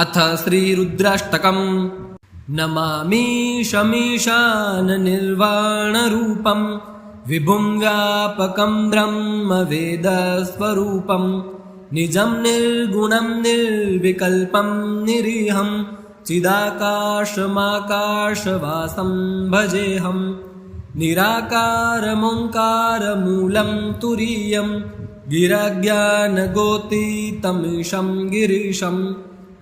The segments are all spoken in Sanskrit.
अथ श्रीरुद्राष्टकम्। नमामि शमीशाननिर्वाणरूपं विभुं व्यापकं ब्रह्मवेदस्वरूपं निजं निर्गुणं निर्विकल्पं निरीहं चिदाकाशमाकाशवासं भजेऽहं। निराकारमोङ्कारमूलं तुरीयं गिरज्ञानगोतीतमीशं गिरीशं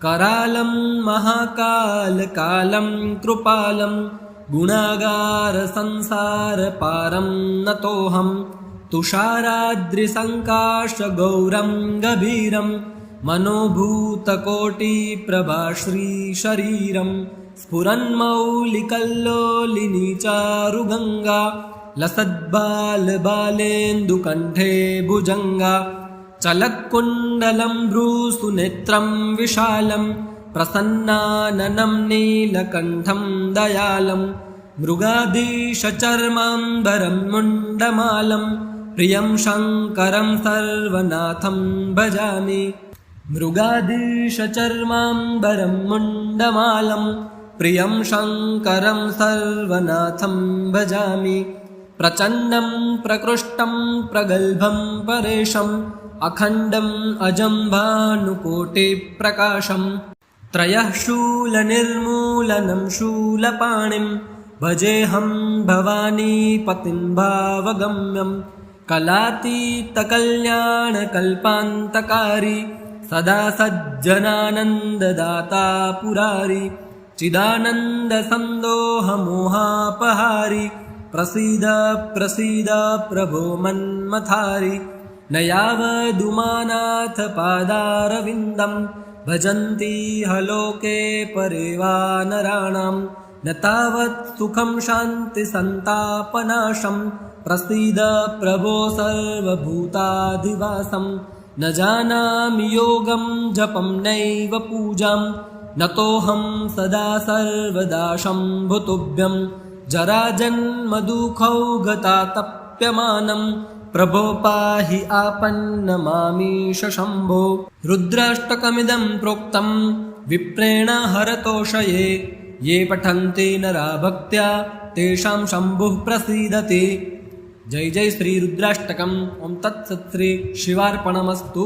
करालं महाकालकालं कृपालं गुणागारसंसारपारं नतोऽहं। तुषाराद्रिसङ्काशगौरं गभीरं मनोभूतकोटिप्रभाश्रीशरीरं स्फुरन्मौलिकल्लोलिनी चारुगङ्गा लसद्बालबालेन्दुकण्ठे भुजङ्गा चलत्कुण्डलं भ्रूसुनेत्रं विशालं प्रसन्नाननं नीलकण्ठं दयालं मृगाधीशचर्माम्बरं मुण्डमालं प्रियं शङ्करं सर्वनाथं भजामि। मृगाधीशचर्माम्बरं मुण्डमालं प्रियं शङ्करं सर्वनाथं भजामि। प्रचण्डं प्रकृष्टं प्रगल्भं परेशम् अखण्डम् अजं भानुकोटिप्रकाशं त्रयः शूलनिर्मूलनं शूलपाणिं भजेऽहं भवानीपतिं भावगम्यं। कलातीतकल्याणकल्पान्तकारी सदा सज्जनानन्ददाता पुरारी चिदानन्दसन्दोहमोहापहारी प्रसीद प्रसीद प्रभो मन्मथारि। न यावदुमानाथ पादारविन्दं भजन्ति हलोके परे वा नराणां न तावत् सुखं शान्तिसन्तापनाशं प्रसीद प्रभो सर्वभूताधिवासं। न जानामि योगं जपं नैव पूजां नतोऽहं सदा सर्वदा शम्भुतुभ्यं। जराजन्मदुःखौघतातप्यमानं प्रभो पाहि आपन्नमामीश शम्भो। रुद्राष्टकमिदं प्रोक्तं विप्रेण हरतोषये ये पठन्ति नरा भक्त्या तेषां शम्भुः प्रसीदति। जय जय श्री रुद्राष्टकम्। ओं तत्सत् श्री शिवार्पणमस्तु।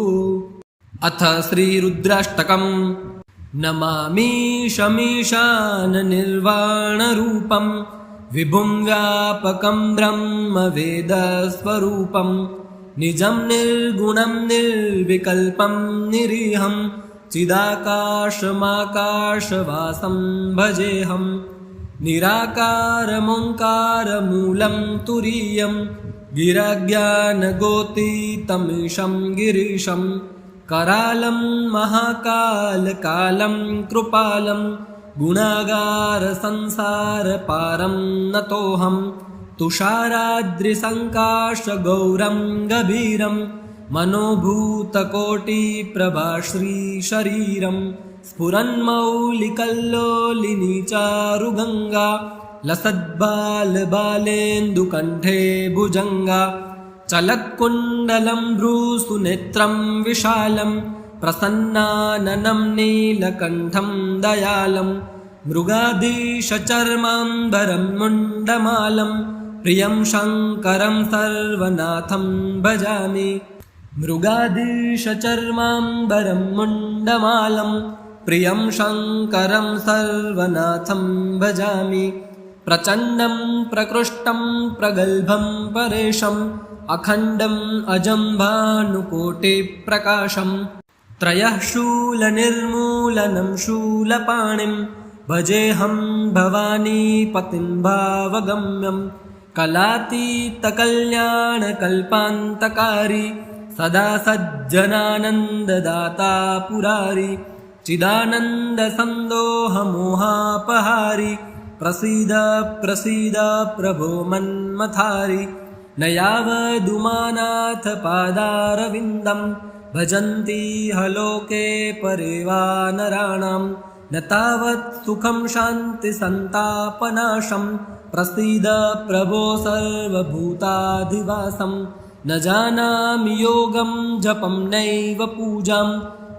अथ श्रीरुद्राष्टकम्। नमामि शमीशाननिर्वाणरूपं विभुं व्यापकं ब्रह्मवेदस्वरूपं निजं निर्गुणं निर्विकल्पं निरीहं चिदाकाशमाकाशवासं भजेऽहं। निराकारमोङ्कारमूलं तुरीयं गिरज्ञानगोतीतमीशं गिरीशं करालं महाकालकालं कृपालं गुणागारसंसारपारं नतोऽहं। तुषाराद्रिसङ्काशगौरं गभीरं मनोभूतकोटिप्रभाश्रीशरीरं स्फुरन्मौलिकल्लोलिनी चारुगङ्गा लसद्बालबालेन्दुकण्ठे भुजङ्गा चलत्कुण्डलं भ्रूसुनेत्रं विशालं प्रसन्नाननं नीलकण्ठं दयालं मृगाधीशचर्माम्बरं मुण्डमालं प्रियं शङ्करं सर्वनाथं भजामि। मृगाधीशचर्माम्बरं मुण्डमालं प्रियं शङ्करं सर्वनाथं भजामि। प्रचण्डं प्रकृष्टं प्रगल्भं परेशम् अखण्डम् अजं भानुकोटिप्रकाशं त्रयः शूलनिर्मूलनं शूलपाणिं भजेऽहं भवानीपतिं भावगम्यं। कलातीतकल्याणकल्पान्तकारी सदा सज्जनानन्ददाता पुरारी चिदानन्दसन्दोहमोहापहारी प्रसीद प्रसीद प्रभो मन्मथारि। न यावदुमानाथ पादारविन्दं भजन्ति हलोके परे वा नराणां न तावत् सुखं शान्तिसन्तापनाशं प्रसीद प्रभो सर्वभूताधिवासं। न जानामि योगं जपं नैव पूजां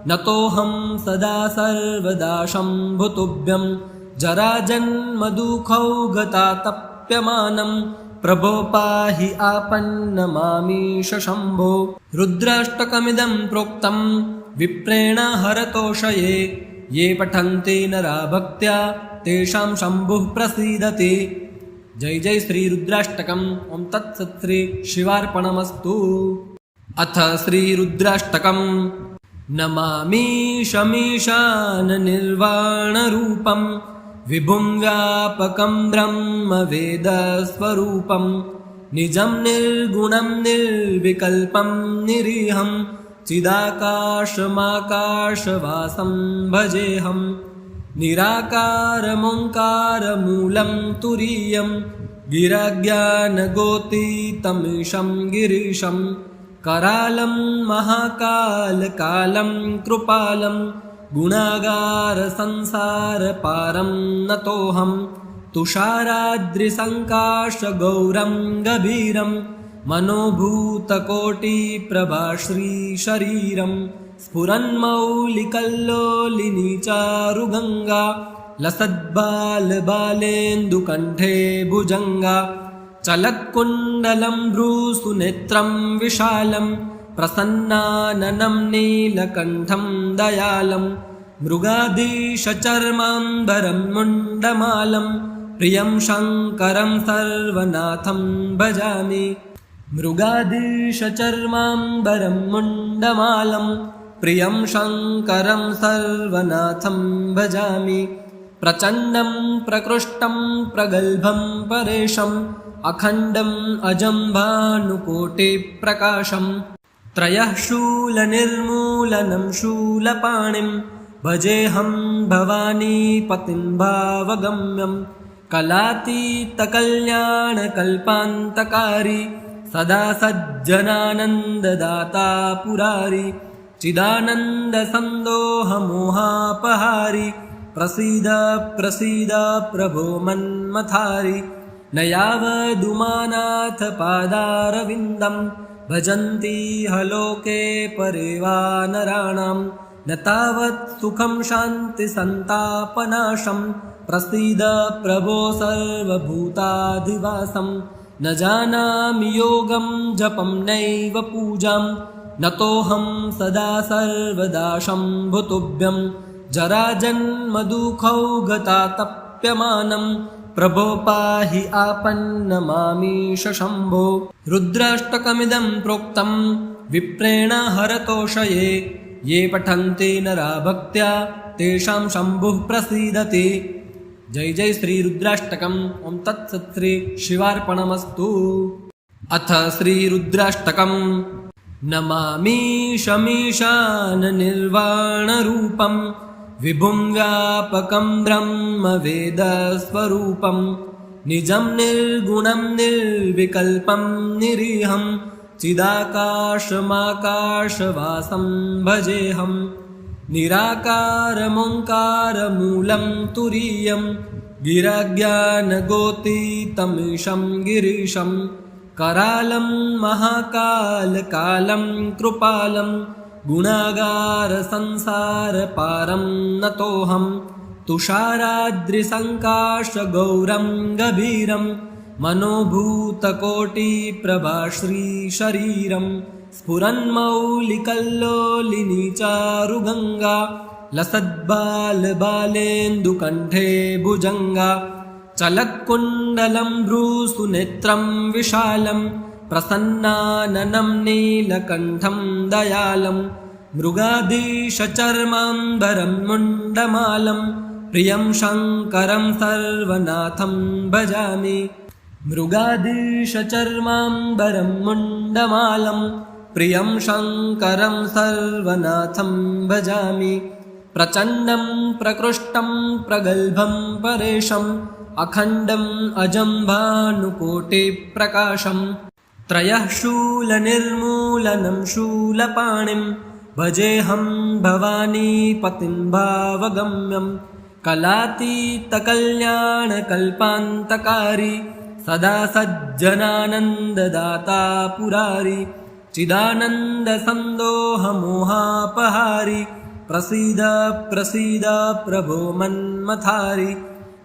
नतोऽहं सदा सर्वदा शम्भुतुभ्यं जराजन्मदुःखौ गतातप्यमानं प्रभो पाहि आपन्नमामीश शम्भो। रुद्राष्टकमिदं प्रोक्तं विप्रेण हरतोषये ये पठन्ति नरा भक्त्या तेषां शम्भुः प्रसीदति। जय जय श्री रुद्राष्टकम्। ओं तत्सत् श्री शिवार्पणमस्तु। अथ श्री रुद्राष्टकम्। नमामि शमीशाननिर्वाणरूपं विभुं व्यापकं ब्रह्मवेदस्वरूपं निजं निर्गुणं निर्विकल्पं निरीहं चिदाकाशमाकाशवासं भजेऽहं। निराकारमोङ्कारमूलं तुरीयं गिरज्ञानगोतीतमीशं गिरीशं करालं महाकालकालं कृपालं गुणागारसंसारपारं नतोऽहं। तुषाराद्रिसङ्काशगौरं गभीरं मनोभूतकोटिप्रभाश्रीशरीरं स्फुरन्मौलिकल्लोलिनी चारुगङ्गा लसद्बालबालेन्दुकण्ठे भुजङ्गा चलत्कुण्डलं भ्रूसुनेत्रं विशालं प्रसन्नाननं नीलकण्ठं दयालं मृगाधीशचर्माम्बरं मुण्डमालं प्रियं शङ्करं सर्वनाथं भजामि। मृगाधीशचर्माम्बरं मुण्डमालं प्रियं शङ्करं सर्वनाथं भजामि। प्रचण्डं प्रकृष्टं प्रगल्भं परेशम् अखण्डम् अजं भानुकोटिप्रकाशं त्रयः शूलनिर्मूलनं शूलपाणिं भजेऽहं भवानीपतिं भावगम्यं कलातीतकल्याणकल्पान्तकारी सदा सज्जनानन्ददाता पुरारी चिदानन्दसन्दोहमोहापहारी प्रसीद प्रसीद प्रभो मन्मथारी। न यावदुमानाथ पादारविन्दं भजन्ति हलोके परे वा नराणां न तावत् सुखं शान्तिसन्तापनाशं प्रसीद प्रभो सर्वभूताधिवासं। न जानामि योगं जपं नैव पूजां नतोऽहं सदा सर्वदा शम्भुतुभ्यं जराजन्मदुःखौ गतातप्यमानं प्रभो पाहि आपन्नमामीश शम्भो। रुद्राष्टकमिदं प्रोक्तं विप्रेण हरतोषये ये पठन्ति नरा भक्त्या तेषां शम्भुः प्रसीदति। जय जय श्री रुद्राष्टकम्। ओं तत्सत् श्री शिवार्पणमस्तु। अथ श्री रुद्राष्टकम्। नमामि शमीशाननिर्वाणरूपं विभुं व्यापकं ब्रह्मवेदस्वरूपं निजं निर्गुणं निर्विकल्पं निरीहं चिदाकाशमाकाशवासं भजेऽहं। निराकारमोङ्कारमूलं तुरीयं गिरज्ञानगोतीतमीशं गिरीशं करालं महाकालकालं कृपालं गुणागारसंसारपारं नतोऽहं। तुषाराद्रिसङ्काशगौरं गभीरं मनोभूतकोटिप्रभाश्रीशरीरं स्फुरन्मौलिकल्लोलिनी चारुगङ्गा लसद्बालबालेन्दुकण्ठे भुजङ्गा चलत्कुण्डलं भ्रूसुनेत्रं विशालं प्रसन्नाननं नीलकण्ठं दयालं मृगाधीशचर्माम्बरं मुण्डमालं प्रियं शङ्करं सर्वनाथं भजामि। मृगाधीशचर्माम्बरं मुण्डमालं प्रियं शङ्करं सर्वनाथं भजामि। प्रचण्डं प्रकृष्टं प्रगल्भं परेशम् अखण्डम् अजं भानुकोटिप्रकाशं त्रयः शूलनिर्मूलनं शूलपाणिं भजेऽहं भवानीपतिं भावगम्यं कलातीतकल्याणकल्पान्तकारी सदा सज्जनानन्ददाता पुरारी चिदानन्दसन्दोहमोहापहारी प्रसीद प्रसीद प्रभो मन्मथारि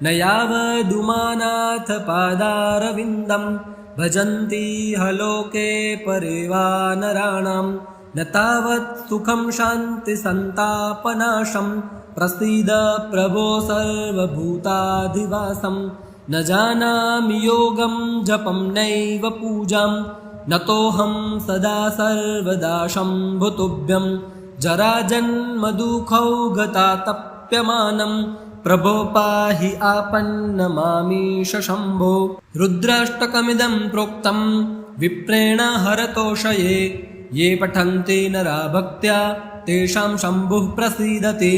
न यावदुमानाथ पादारविन्दं भजन्ति हलोके परे वा नराणां न तावत् सुखं शान्तिसन्तापनाशं प्रसीद प्रभो सर्वभूताधिवासं न जानामि योगं जपं नैव पूजां नतोऽहं सदा सर्वदा शम्भुतुभ्यं जराजन्मदुःखौ गतातप्यमानं प्रभो पाहि आपन्नमामीश शम्भो। रुद्राष्टकमिदं प्रोक्तं विप्रेण हरतोषये ये पठन्ति नरा भक्त्या तेषां शम्भुः प्रसीदति।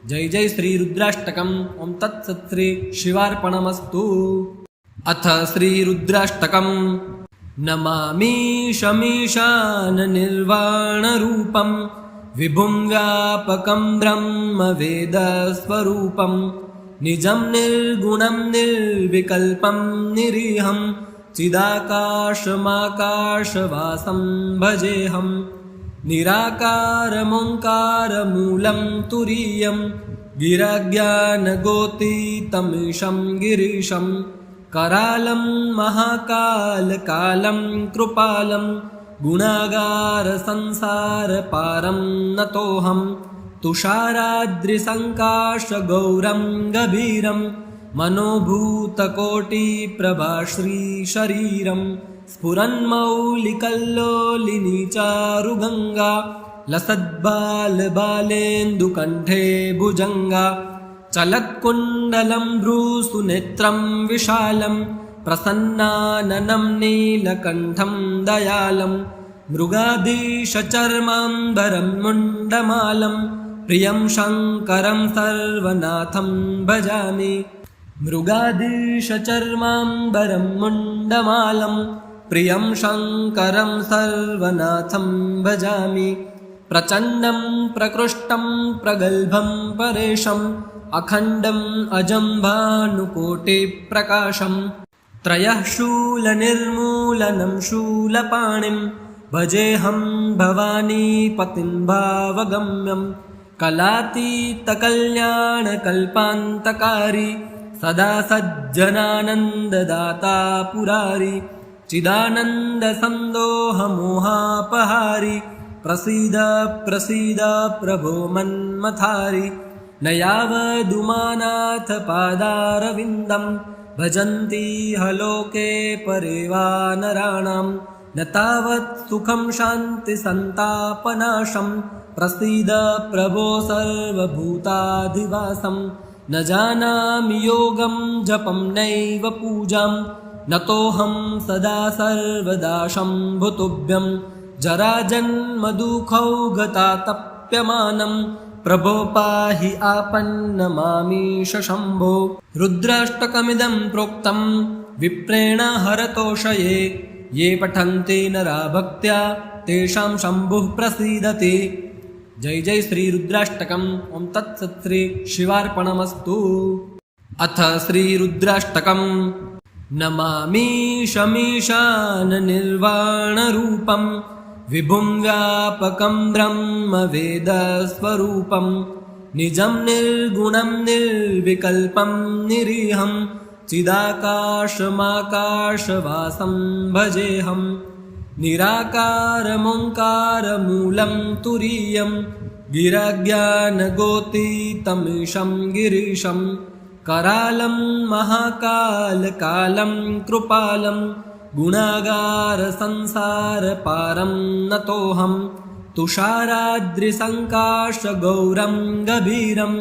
जय जय श्री रुद्राष्टकम्। ओं तत्सत् श्री शिवार्पणमस्तु। अथ श्री रुद्राष्टकम्। नमामि शमीशान निर्वाणरूपं विभुं व्यापकं ब्रह्म वेदस्वरूपं निजं निर्गुणं निर्विकल्पं निरीहं चिदाकाशमाकाशवासं भजेऽहं निराकारमोङ्कारमूलं तुरीयं गिरज्ञानगोतीतमीशं गिरीशं करालं महाकालकालं कृपालं गुणागारसंसारपारं नतोऽहं तुषाराद्रिसङ्काशगौरं गभीरं मनोभूतकोटिप्रभाश्रीशरीरं स्फुरन्मौलिकल्लोलिनी चारुगङ्गा लसद्बालबालेन्दुकण्ठे भुजङ्गा चलत्कुण्डलं भ्रूसुनेत्रं विशालं प्रसन्नाननं नीलकण्ठं दयालं मृगाधीशचर्माम्बरं मुण्डमालं प्रियं शङ्करं सर्वनाथं भजामि। मृगाधीशचर्माम्बरं मुण्डमालं प्रियं शङ्करं सर्वनाथं भजामि। प्रचण्डं प्रकृष्टं प्रगल्भं परेशम् अखण्डम् अजं भानुकोटिप्रकाशं त्रयः शूलनिर्मूलनं शूलपाणिं भजेऽहं भवानीपतिं भावगम्यं कलातीतकल्याणकल्पान्तकारी सदा सज्जनानन्ददाता पुरारी चिदानन्दसन्दोहमोहापहारी प्रसीद प्रसीद प्रभो मन्मथारि न यावदुमानाथ पादारविन्दं भजन्ति हलोके परे वा नराणां न तावत् सुखं शान्तिसन्तापनाशं प्रसीद प्रभो सर्वभूताधिवासं न जानामि योगं जपं नैव पूजां नतोऽहं सदा सर्वदा शम्भुतुभ्यं जराजन्मदुःखौ गतातप्यमानं प्रभो पाहि आपन्नमामीश शम्भो। रुद्राष्टकमिदं प्रोक्तं विप्रेण हरतोषये ये पठन्ति नरा भक्त्या तेषां शम्भुः प्रसीदति। जय जय श्री रुद्राष्टकम्। ओं तत्सत् श्री शिवार्पणमस्तु। अथ श्री रुद्राष्टकम्। नमामि शमीशान निर्वाणरूपं विभुं व्यापकं ब्रह्म वेदस्वरूपं निजं निर्गुणं निर्विकल्पं निरीहं चिदाकाशमाकाशवासं भजेऽहं निराकारमोङ्कारमूलं तुरीयं गिरज्ञानगोतीतमीशं गिरीशं करालं महाकालकालं कृपालं गुणागारसंसारपारं नतोऽहं तुषाराद्रिसङ्काशगौरं गभीरं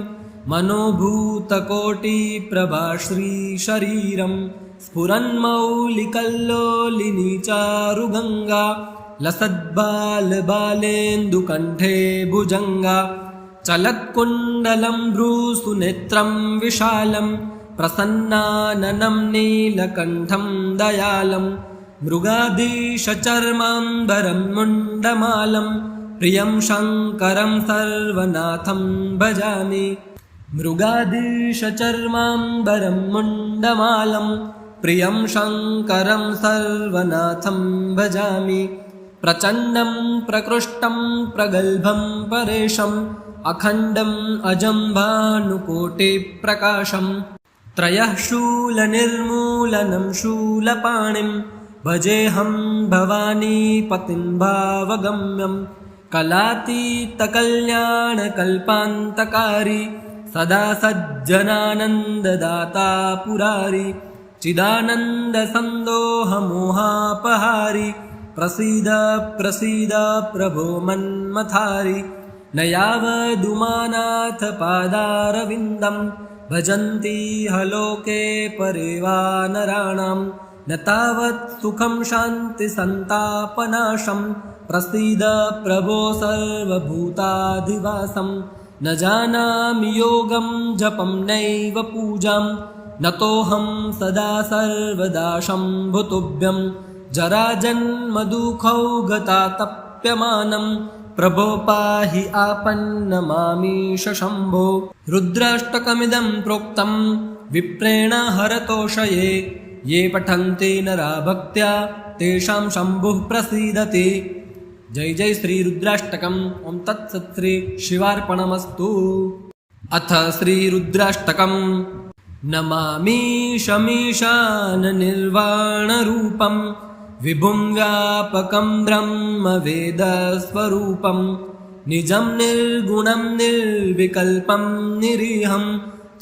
मनोभूतकोटिप्रभाश्रीशरीरं स्फुरन्मौलिकल्लोलिनी चारुगङ्गा लसद्बालबालेन्दुकण्ठे भुजङ्गा चलत्कुण्डलं भ्रूसुनेत्रं विशालं प्रसन्नाननं नीलकण्ठं दयालं मृगाधीशचर्माम्बरं मुण्डमालं प्रियं शङ्करं सर्वनाथं भजामि। मृगाधीशचर्माम्बरं मुण्डमालं प्रियं शङ्करं सर्वनाथं भजामि। प्रचण्डं प्रकृष्टं प्रगल्भं परेशम् अखण्डम् अजं भानुकोटिप्रकाशम् त्रयः शूलनिर्मूलनं शूलपाणिं भजेऽहं भवानीपतिं भावगम्यं कलातीतकल्याणकल्पान्तकारी सदा सज्जनानन्ददाता पुरारी चिदानन्दसन्दोहमोहापहारी प्रसीद प्रसीद प्रभो मन्मथारी न यावदुमानाथ पादारविन्दं भजन्ति हलोके परे वा नराणां न तावत् सुखं शान्तिसन्तापनाशं प्रसीद प्रभो सर्वभूताधिवासं न जानामि योगं जपं नैव पूजां नतोऽहं सदा सर्वदा शम्भुतुभ्यं जराजन्मदुःखौगतातप्यमानं प्रभो पाहि आपन्नमामीश शम्भो रुद्राष्टकमिदं प्रोक्तं विप्रेण हरतोषये ये पठन्ति नरा भक्त्या तेषां शम्भुः प्रसीदति। जय जय श्री रुद्राष्टकम्। ओं तत्सत् श्री शिवार्पणमस्तु। अथ श्री रुद्राष्टकम्। नमामि शमीशाननिर्वाणरूपं विभुं व्यापकं ब्रह्मवेदस्वरूपं निजं निर्गुणं निर्विकल्पं निरीहं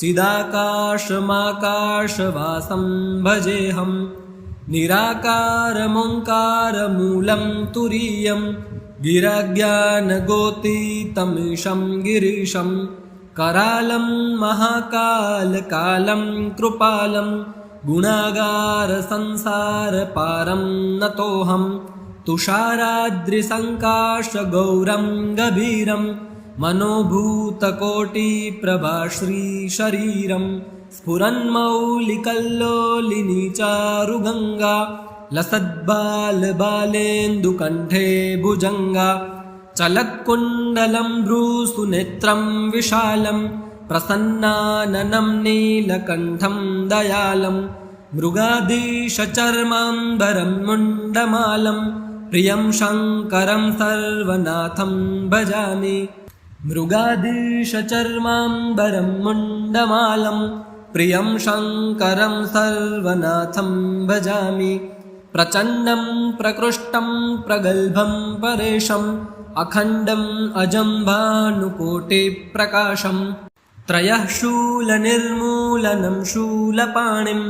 चिदाकाशमाकाशवासं भजेऽहं निराकारमोङ्कारमूलं तुरीयं गिरज्ञानगोतीतमीशं गिरीशं करालं महाकालकालं कृपालं गुणागारसंसारपारं नतोऽहं तुषाराद्रिसङ्काशगौरं गभीरं मनोभूतकोटिप्रभाश्रीशरीरं स्फुरन्मौलिकल्लोलिनी चारुगङ्गा लसद्बालबालेन्दुकण्ठे भुजङ्गा चलत्कुण्डलं भ्रूसुनेत्रं विशालं प्रसन्नाननं नीलकण्ठं दयालं मृगाधीशचर्माम्बरं मुण्डमालं प्रियं शङ्करं सर्वनाथं भजामि मृगाधीशचर्माम्बरं मुण्डमालं प्रियं शङ्करं सर्वनाथं भजामि प्रचण्डं प्रकृष्टं प्रगल्भं परेशम् अखण्डम् अजं भानुकोटिप्रकाशं त्रयः शूलनिर्मूलनं शूलपाणिं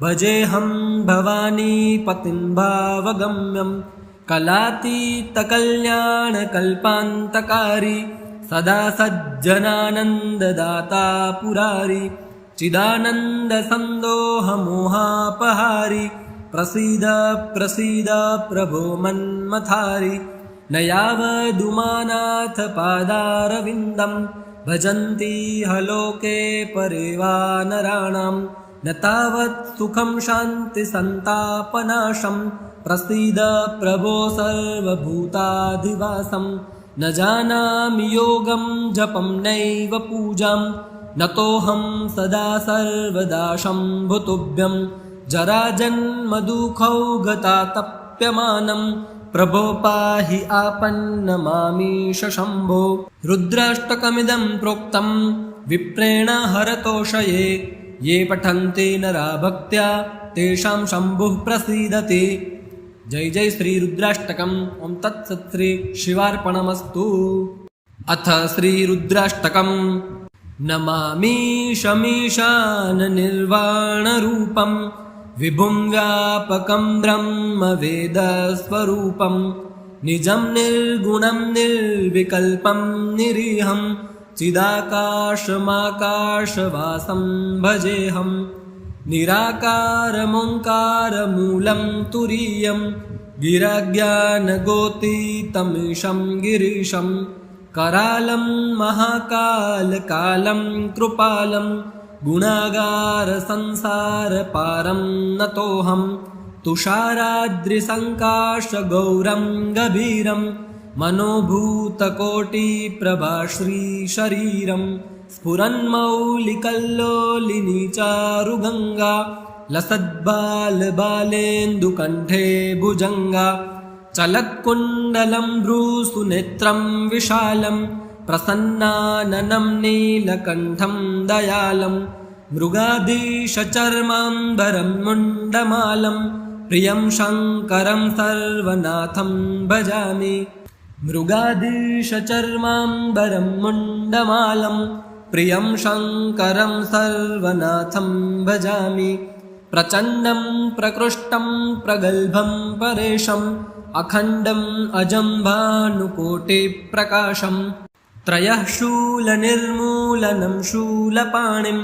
भजेऽहं भवानीपतिं भावगम्यं कलातीतकल्याणकल्पान्तकारी सदा सज्जनानन्ददाता पुरारी चिदानन्दसन्दोहमोहापहारी प्रसीद प्रसीद प्रभो मन्मथारी न यावदुमानाथ पादारविन्दं भजन्ति हलोके परे वा नराणां न तावत् सुखं शान्तिसन्तापनाशं प्रसीद प्रभो सर्वभूताधिवासं न जानामि योगं जपं नैव पूजां नतोऽहं सदा सर्वदा शम्भुतुभ्यं जराजन्मदुःखौगतातप्यमानं प्रभो पाहि आपन्नमामीश शम्भो रुद्राष्टकमिदं प्रोक्तं विप्रेण हरतोषये ये पठन्ति नरा भक्त्या तेषां शम्भुः प्रसीदति। जय जय श्री रुद्राष्टकम्। ओं तत्सत् श्री शिवार्पणमस्तु। अथ श्री रुद्राष्टकम्। नमामि शमीशाननिर्वाणरूपं विभुं व्यापकं ब्रह्मवेदस्वरूपं निजं निर्गुणं निर्विकल्पं निरीहं चिदाकाशमाकाशवासं भजेऽहं निराकारमोङ्कारमूलं तुरीयं गिरज्ञानगोतीतमीशं गिरीशं करालं महाकालकालं कृपालं गुणागारसंसारपारं नतोऽहं तुषाराद्रिसङ्काशगौरं गभीरं मनोभूतकोटिप्रभाश्रीशरीरं स्फुरन्मौलिकल्लोलिनी चारुगङ्गा लसद्बालबालेन्दुकण्ठे भुजङ्गा चलत्कुण्डलं भ्रूसुनेत्रं विशालं प्रसन्नाननं नीलकण्ठं दयालं मृगाधीशचर्माम्बरं मुण्डमालं प्रियं शङ्करं सर्वनाथं भजामि मृगाधीशचर्माम्बरं मुण्डमालं प्रियं शङ्करं सर्वनाथं भजामि प्रचण्डं प्रकृष्टं प्रगल्भं परेशम् अखण्डम् अजं भानुकोटिप्रकाशं त्रयः शूलनिर्मूलनं शूलपाणिं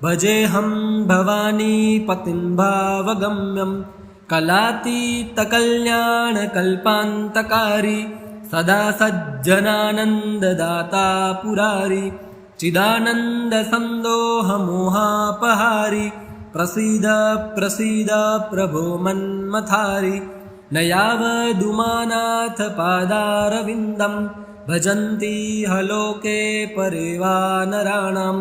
भजेऽहं भवानीपतिं भावगम्यं कलातीतकल्याणकल्पान्तकारी सदा सज्जनानन्ददाता पुरारी चिदानन्दसन्दोहमोहापहारी प्रसीद प्रसीद प्रभो मन्मथारी न यावदुमानाथ पादारविन्दं भजन्ति हलोके परे वा नराणां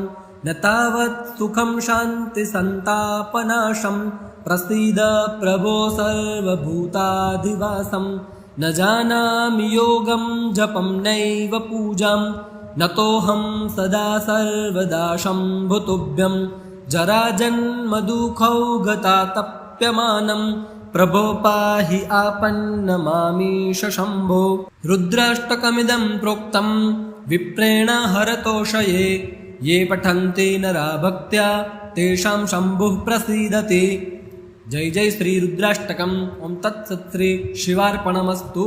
न तावत् सुखं शान्तिसन्तापनाशं प्रसीद प्रभो सर्वभूताधिवासं न जानामि योगं जपं नैव पूजां नतोऽहं सदा सर्वदा शम्भुतुभ्यं जराजन्मदुःखौ गतातप्यमानं प्रभो पाहि आपन्नमामीश शम्भो रुद्राष्टकमिदं प्रोक्तं विप्रेण हरतोषये ये पठन्ति नरा भक्त्या तेषां शम्भुः प्रसीदति। जय जय श्री रुद्राष्टकम्। ओं तत्सत् श्री शिवार्पणमस्तु।